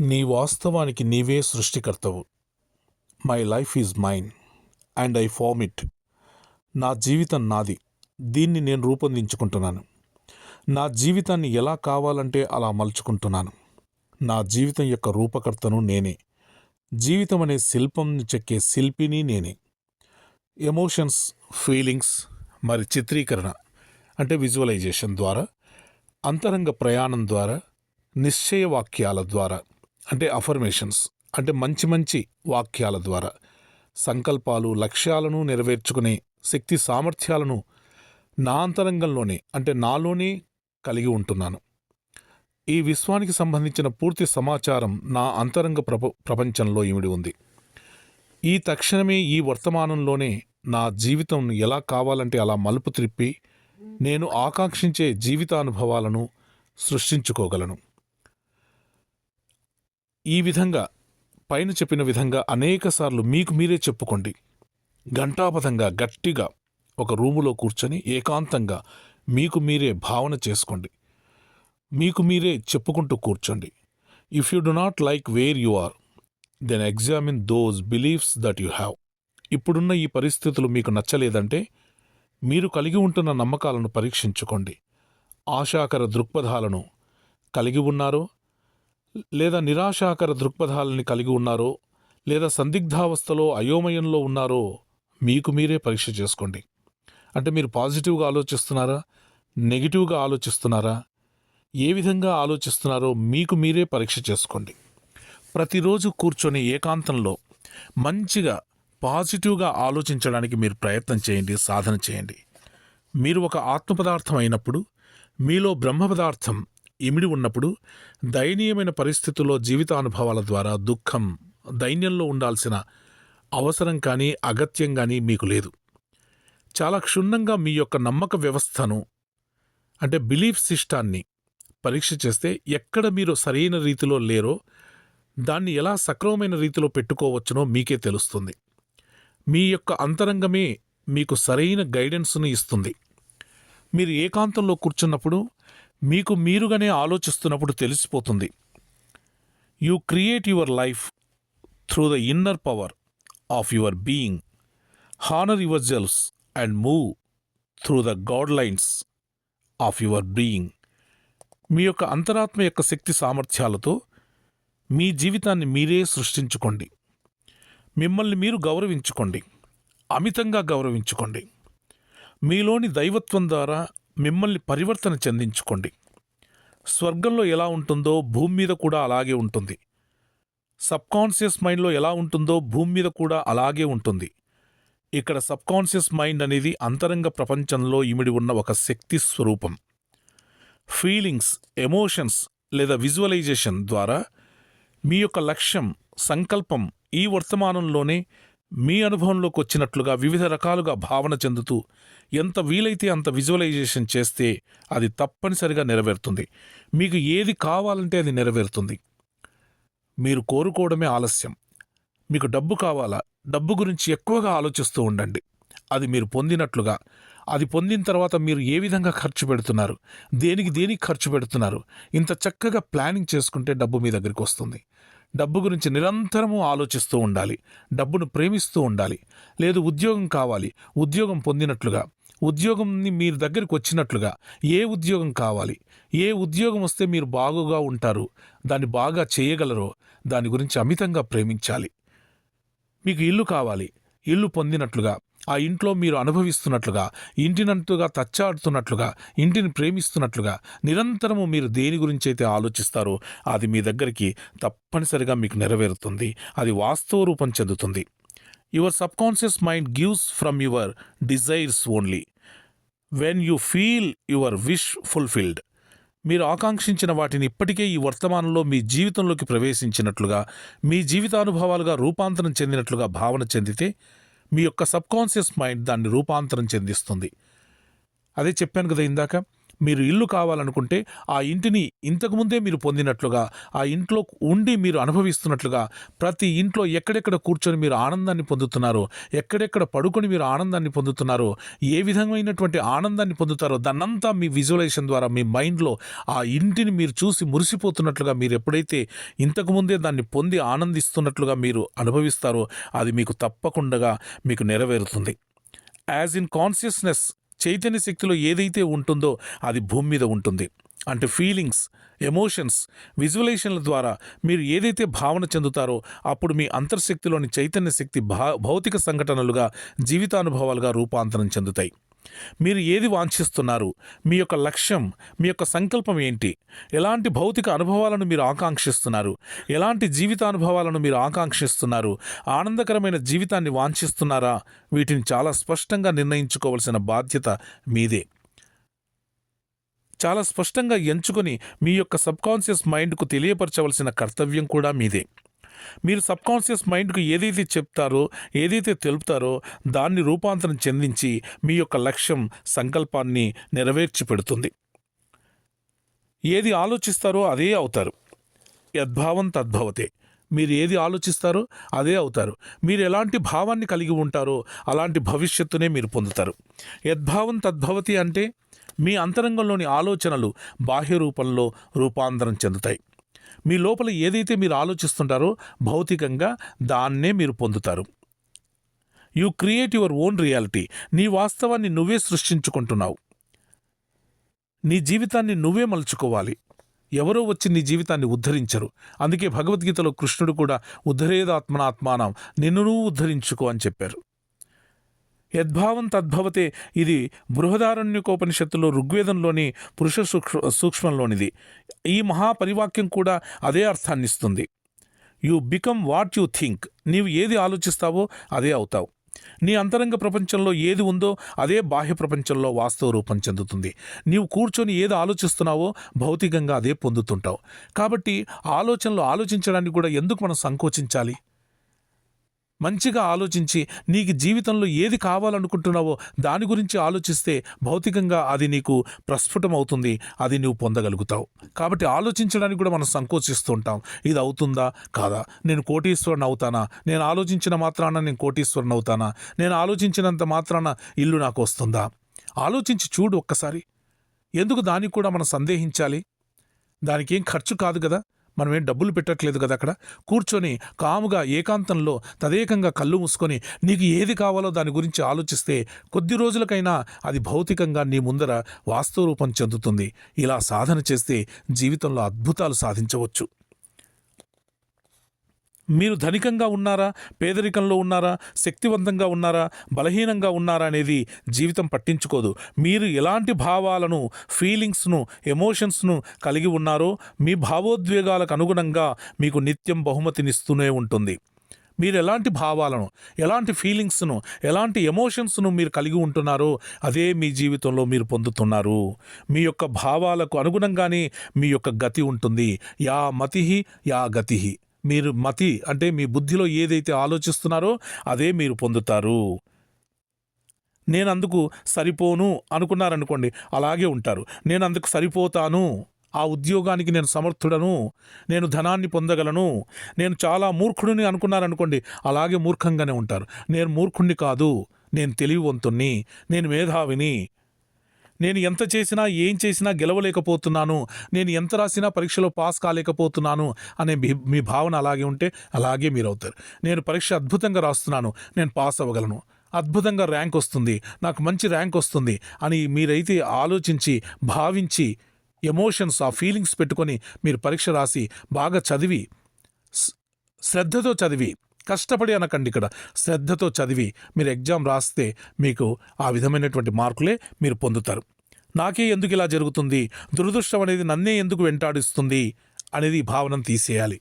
నీ వాస్తవానికి నీవే సృష్టికర్తవు. My life is mine and I form it. నా జీవితం నాది, దీన్ని నేను రూపొందించుకుంటున్నాను. నా జీవితాన్ని ఎలా కావాలంటే అలా మలుచుకుంటున్నాను. నా జీవితం యొక్క రూపకర్తను నేనే. జీవితం అనే శిల్పంని చెక్కే శిల్పిని నేనే. ఎమోషన్స్, ఫీలింగ్స్ మరి చిత్రీకరణ అంటే విజువలైజేషన్ ద్వారా, అంతరంగ ప్రయాణం ద్వారా, నిశ్చయ వాక్యాల ద్వారా అంటే అఫర్మేషన్స్ అంటే మంచి మంచి వాక్యాల ద్వారా, సంకల్పాలు, లక్ష్యాలను నెరవేర్చుకునే శక్తి సామర్థ్యాలను నా అంతరంగంలోనే అంటే నాలోనే కలిగి ఉంటున్నాను. ఈ విశ్వానికి సంబంధించిన పూర్తి సమాచారం నా అంతరంగ ప్రపంచంలో ఇమిడి ఉంది. ఈ తక్షణమే ఈ వర్తమానంలోనే నా జీవితం ఎలా కావాలంటే అలా మలుపు త్రిప్పి నేను ఆకాంక్షించే జీవితానుభవాలను సృష్టించుకోగలను. ఈ విధంగా పైన చెప్పిన విధంగా అనేకసార్లు మీకు మీరే చెప్పుకోండి. ఘంటాపథంగా గట్టిగా ఒక రూములో కూర్చొని ఏకాంతంగా మీకు మీరే భావన చేసుకోండి. మీకు మీరే చెప్పుకుంటూ కూర్చోండి. If you do not like where you are, then examine those beliefs that you have. ఇప్పుడున్న ఈ పరిస్థితులు మీకు నచ్చలేదంటే మీరు కలిగి ఉంటున్న నమ్మకాలను పరీక్షించుకోండి. ఆశాకర దృక్పథాలను కలిగి ఉన్నారో లేదా నిరాశాకర దృక్పథాలని కలిగి ఉన్నారో లేదా సందిగ్ధావస్థలో అయోమయంలో ఉన్నారో మీకు మీరే పరీక్ష చేసుకోండి. అంటే మీరు పాజిటివ్గా ఆలోచిస్తున్నారా, నెగిటివ్గా ఆలోచిస్తున్నారా, ఏ విధంగా ఆలోచిస్తున్నారో మీకు మీరే పరీక్ష చేసుకోండి. ప్రతిరోజు కూర్చొని ఏకాంతంలో మంచిగా పాజిటివ్గా ఆలోచించడానికి మీరు ప్రయత్నం చేయండి, సాధన చేయండి. మీరు ఒక ఆత్మ పదార్థం అయినప్పుడు, మీలో బ్రహ్మ పదార్థం ఇమిడి ఉన్నప్పుడు దయనీయమైన పరిస్థితుల్లో జీవితానుభవాల ద్వారా దుఃఖం, దైన్యంలో ఉండాల్సిన అవసరం కానీ అగత్యం కానీ మీకు లేదు. చాలా క్షుణ్ణంగా మీ యొక్క నమ్మక వ్యవస్థను అంటే బిలీఫ్ సిస్టాన్ని పరీక్ష చేస్తే ఎక్కడ మీరు సరైన రీతిలో లేరో దాన్ని ఎలా సక్రమమైన రీతిలో పెట్టుకోవచ్చునో మీకే తెలుస్తుంది. మీ యొక్క అంతరంగమే మీకు సరైన గైడెన్స్ను ఇస్తుంది. మీరు ఏకాంతంలో కూర్చున్నప్పుడు మీకు మీరుగానే ఆలోచిస్తున్నప్పుడు తెలిసిపోతుంది. You create your life through the inner power of your being. Honour your selfs and move through the god lines of your being. మీ యొక్క అంతరాత్మ యొక్క శక్తి సామర్థ్యాలతో మీ జీవితాన్ని మీరే సృష్టించుకోండి. మిమ్మల్ని మీరు గౌరవించుకోండి, అమితంగా గౌరవించుకోండి. మీలోని దైవత్వం ద్వారా మిమ్మల్ని పరివర్తన చెందించుకోండి. స్వర్గంలో ఎలా ఉంటుందో భూమి మీద కూడా అలాగే ఉంటుంది. సబ్కాన్షియస్ మైండ్లో ఎలా ఉంటుందో భూమి మీద కూడా అలాగే ఉంటుంది. ఇక్కడ సబ్కాన్షియస్ మైండ్ అనేది అంతరంగ ప్రపంచంలో ఇమిడి ఉన్న ఒక శక్తి స్వరూపం. ఫీలింగ్స్, ఎమోషన్స్ లేదా విజువలైజేషన్ ద్వారా మీ యొక్క లక్ష్యం, సంకల్పం ఈ వర్తమానంలోనే మీ అనుభవంలోకి వచ్చినట్లుగా వివిధ రకాలుగా భావన చెందుతూ ఎంత వీలైతే అంత విజువలైజేషన్ చేస్తే అది తప్పనిసరిగా నెరవేరుతుంది. మీకు ఏది కావాలంటే అది నెరవేరుతుంది. మీరు కోరుకోవడమే ఆలస్యం. మీకు డబ్బు కావాలా, డబ్బు గురించి ఎక్కువగా ఆలోచిస్తూ ఉండండి. అది మీరు పొందినట్లుగా, అది పొందిన తర్వాత మీరు ఏ విధంగా ఖర్చు పెడుతున్నారు, దేనికి ఖర్చు పెడుతున్నారు, ఇంత చక్కగా ప్లానింగ్ చేసుకుంటే డబ్బు మీ దగ్గరికి వస్తుంది. డబ్బు గురించి నిరంతరము ఆలోచిస్తూ ఉండాలి. డబ్బును ప్రేమిస్తూ ఉండాలి. లేదు ఉద్యోగం కావాలి, ఉద్యోగం పొందినట్లుగా, ఉద్యోగంని మీరు దగ్గరికి వచ్చినట్లుగా, ఏ ఉద్యోగం కావాలి, ఏ ఉద్యోగం వస్తే మీరు బాగుగా ఉంటారు, దాన్ని బాగా చేయగలరో దాని గురించి అమితంగా ప్రేమించాలి. మీకు ఇల్లు కావాలి, ఇల్లు పొందినట్లుగా, ఆ ఇంట్లో మీరు అనుభవిస్తున్నట్లుగా, ఇంటినంటుగా తచ్చాడుతున్నట్లుగా, ఇంటిని ప్రేమిస్తున్నట్లుగా నిరంతరము మీరు దేని గురించి అయితే ఆలోచిస్తారో అది మీ దగ్గరికి తప్పనిసరిగా మీకు నెరవేరుతుంది. అది వాస్తవ రూపం చెందుతుంది. Your subconscious mind gives from your desires only when you feel your wish fulfilled. మీరు ఆకాంక్షించిన వాటిని ఇప్పటికే ఈ వర్తమానంలో మీ జీవితంలోకి ప్రవేశించినట్లుగా, మీ జీవితానుభవాలుగా రూపాంతరం చెందినట్లుగా భావన చెందితే మీ యొక్క సబ్కాన్షియస్ మైండ్ దాన్ని రూపాంతరం చెందిస్తుంది. అదే చెప్పాను కదా ఇందాక, మీరు ఇల్లు కావాలనుకుంటే ఆ ఇంటిని ఇంతకుముందే మీరు పొందినట్లుగా, ఆ ఇంట్లో ఉండి మీరు అనుభవిస్తున్నట్లుగా, ప్రతి ఇంట్లో ఎక్కడెక్కడ కూర్చొని మీరు ఆనందాన్ని పొందుతున్నారో, ఎక్కడెక్కడ పడుకొని మీరు ఆనందాన్ని పొందుతున్నారో, ఏ విధమైనటువంటి ఆనందాన్ని పొందుతారో దాన్నంతా మీ విజువలైజేషన్ ద్వారా మీ మైండ్లో ఆ ఇంటిని మీరు చూసి మురిసిపోతున్నట్లుగా, మీరు ఎప్పుడైతే ఇంతకుముందే దాన్ని పొంది ఆనందిస్తున్నట్లుగా మీరు అనుభవిస్తారో అది మీకు తప్పకుండా మీకు నెరవేరుతుంది. యాజ్ ఇన్ కాన్షియస్నెస్, చైతన్య శక్తిలో ఏదైతే ఉంటుందో అది భూమి మీద ఉంటుంది. అంటే ఫీలింగ్స్, ఎమోషన్స్, విజువలైజేషన్ల ద్వారా మీరు ఏదైతే భావన చెందుతారో అప్పుడు మీ అంతర్శక్తిలోని చైతన్య శక్తి భౌతిక సంఘటనలుగా, జీవితానుభవాలుగా రూపాంతరం చెందుతాయి. మీరు ఏది వాంఛిస్తున్నారు, మీ యొక్క లక్ష్యం, మీ యొక్క సంకల్పం ఏంటి, ఎలాంటి భౌతిక అనుభవాలను మీరు ఆకాంక్షిస్తున్నారు, ఎలాంటి జీవితానుభవాలను మీరు ఆకాంక్షిస్తున్నారు, ఆనందకరమైన జీవితాన్ని వాంఛిస్తున్నారా, వీటిని చాలా స్పష్టంగా నిర్ణయించుకోవాల్సిన బాధ్యత మీదే. చాలా స్పష్టంగా ఎంచుకొని మీ యొక్క సబ్కాన్షియస్ మైండ్కు తెలియపరచవలసిన కర్తవ్యం కూడా మీదే. మీరు సబ్కాన్షియస్ మైండ్కు ఏదైతే చెప్తారో, ఏదైతే తెలుపుతారో దాన్ని రూపాంతరం చెందించి మీ యొక్క లక్ష్యం, సంకల్పాన్ని నెరవేర్చి పెడుతుంది. ఏది ఆలోచిస్తారో అదే అవుతారు. యద్భావం తద్భవతే. మీరు ఏది ఆలోచిస్తారో అదే అవుతారు. మీరు ఎలాంటి భావాన్ని కలిగి ఉంటారో అలాంటి భవిష్యత్తునే మీరు పొందుతారు. యద్భావం తద్భవతి అంటే మీ అంతరంగంలోని ఆలోచనలు బాహ్య రూపంలో రూపాంతరం చెందుతాయి. మీ లోపల ఏదైతే మీరు ఆలోచిస్తుంటారో భౌతికంగా దాన్నే మీరు పొందుతారు. You create your own reality. నీ వాస్తవాన్ని నువ్వే సృష్టించుకుంటున్నావు. నీ జీవితాన్ని నువ్వే మలుచుకోవాలి. ఎవరో వచ్చి నీ జీవితాన్ని ఉద్ధరించరు. అందుకే భగవద్గీతలో కృష్ణుడు కూడా ఉద్ధరేదాత్మనాత్మానం, నిన్ను నువ్వు ఉద్ధరించుకో అని చెప్పారు. యద్భావం తద్భవతే ఇది బృహదారణ్యకోపనిషత్తులో ఋగ్వేదంలోని పురుష సూక్ష్మంలోనిది. ఈ మహాపరివాక్యం కూడా అదే అర్థాన్నిస్తుంది. You become what you think. నీవు ఏది ఆలోచిస్తావో అదే అవుతావు. నీ అంతరంగ ప్రపంచంలో ఏది ఉందో అదే బాహ్య ప్రపంచంలో వాస్తవ రూపం చెందుతుంది. నీవు కూర్చొని ఏది ఆలోచిస్తున్నావో భౌతికంగా అదే పొందుతుంటావు. కాబట్టి ఆలోచనలు ఆలోచించడానికి కూడా ఎందుకు మనం సంకోచించాలి? మంచిగా ఆలోచించి నీకు జీవితంలో ఏది కావాలనుకుంటున్నావో దాని గురించి ఆలోచిస్తే భౌతికంగా అది నీకు ప్రస్ఫుటమవుతుంది, అది నువ్వు పొందగలుగుతావు. కాబట్టి ఆలోచించడానికి కూడా మనం సంకోచిస్తూ ఉంటాం. ఇది అవుతుందా కాదా, నేను కోటీశ్వరుని అవుతానా, నేను ఆలోచించిన మాత్రాన నేను కోటీశ్వరుని అవుతానా, నేను ఆలోచించినంత మాత్రాన ఇల్లు నాకు వస్తుందా? ఆలోచించి చూడు ఒక్కసారి. ఎందుకు దానికి కూడా మనం సందేహించాలి? దానికి ఏం ఖర్చు కాదు కదా, మనమేం డబ్బులు పెట్టట్లేదు కదా. అక్కడ కూర్చొని కాముగా ఏకాంతంలో తదేకంగా కళ్ళు మూసుకొని నీకు ఏది కావాలో దాని గురించి ఆలోచిస్తే కొద్ది రోజులకైనా అది భౌతికంగా నీ ముందర వాస్తవ రూపం చెందుతుంది. ఇలా సాధన చేస్తే జీవితంలో అద్భుతాలు సాధించవచ్చు. మీరు ధనికంగా ఉన్నారా, పేదరికంలో ఉన్నారా, శక్తివంతంగా ఉన్నారా, బలహీనంగా ఉన్నారా అనేది జీవితం పట్టించుకోదు. మీరు ఎలాంటి భావాలను, ఫీలింగ్స్ను, ఎమోషన్స్ను కలిగి ఉన్నారో మీ భావోద్వేగాలకు అనుగుణంగా మీకు నిత్యం బహుమతినిస్తూనే ఉంటుంది. మీరు ఎలాంటి భావాలను, ఎలాంటి ఫీలింగ్స్ను, ఎలాంటి ఎమోషన్స్ను మీరు కలిగి ఉంటున్నారో అదే మీ జీవితంలో మీరు పొందుతున్నారు. మీ యొక్క భావాలకు అనుగుణంగానే మీ యొక్క గతి ఉంటుంది. యా మతిహి యా గతిహి. మీరు మతి అంటే మీ బుద్ధిలో ఏదైతే ఆలోచిస్తున్నారో అదే మీరు పొందుతారు. నేను అందుకు సరిపోను అనుకున్నారనుకోండి, అలాగే ఉంటారు. నేను అందుకు సరిపోతాను, ఆ ఉద్యోగానికి నేను సమర్థుడను, నేను ధనాన్ని పొందగలను, నేను చాలా మూర్ఖుడిని అనుకున్నారనుకోండి, అలాగే మూర్ఖంగానే ఉంటారు. నేను మూర్ఖుణ్ణి కాదు, నేను తెలివివంతుణ్ణి, నేను మేధావిని, నేను ఎంత చేసినా ఏం చేసినా గెలవలేకపోతున్నాను, నేను ఎంత రాసినా పరీక్షలో పాస్ కాలేకపోతున్నాను అనే మీ భావన అలాగే ఉంటే అలాగే మీరు అవుతారు. నేను పరీక్ష అద్భుతంగా రాస్తున్నాను, నేను పాస్ అవ్వగలను, అద్భుతంగా ర్యాంక్ వస్తుంది, నాకు మంచి ర్యాంక్ వస్తుంది అని మీరైతే ఆలోచించి భావించి ఎమోషన్స్, ఆ ఫీలింగ్స్ పెట్టుకొని మీరు పరీక్ష రాసి బాగా చదివి, శ్రద్ధతో చదివి, కష్టపడి అనకండి, ఇక్కడ శ్రద్ధతో చదివి మీరు ఎగ్జామ్ రాస్తే మీకు ఆ విధమైనటువంటి మార్కులే మీరు పొందుతారు. నాకే ఎందుకు ఇలా జరుగుతుంది, దురదృష్టం అనేది నన్నే ఎందుకు వెంటాడిస్తుంది అనేది భావనను తీసేయాలి.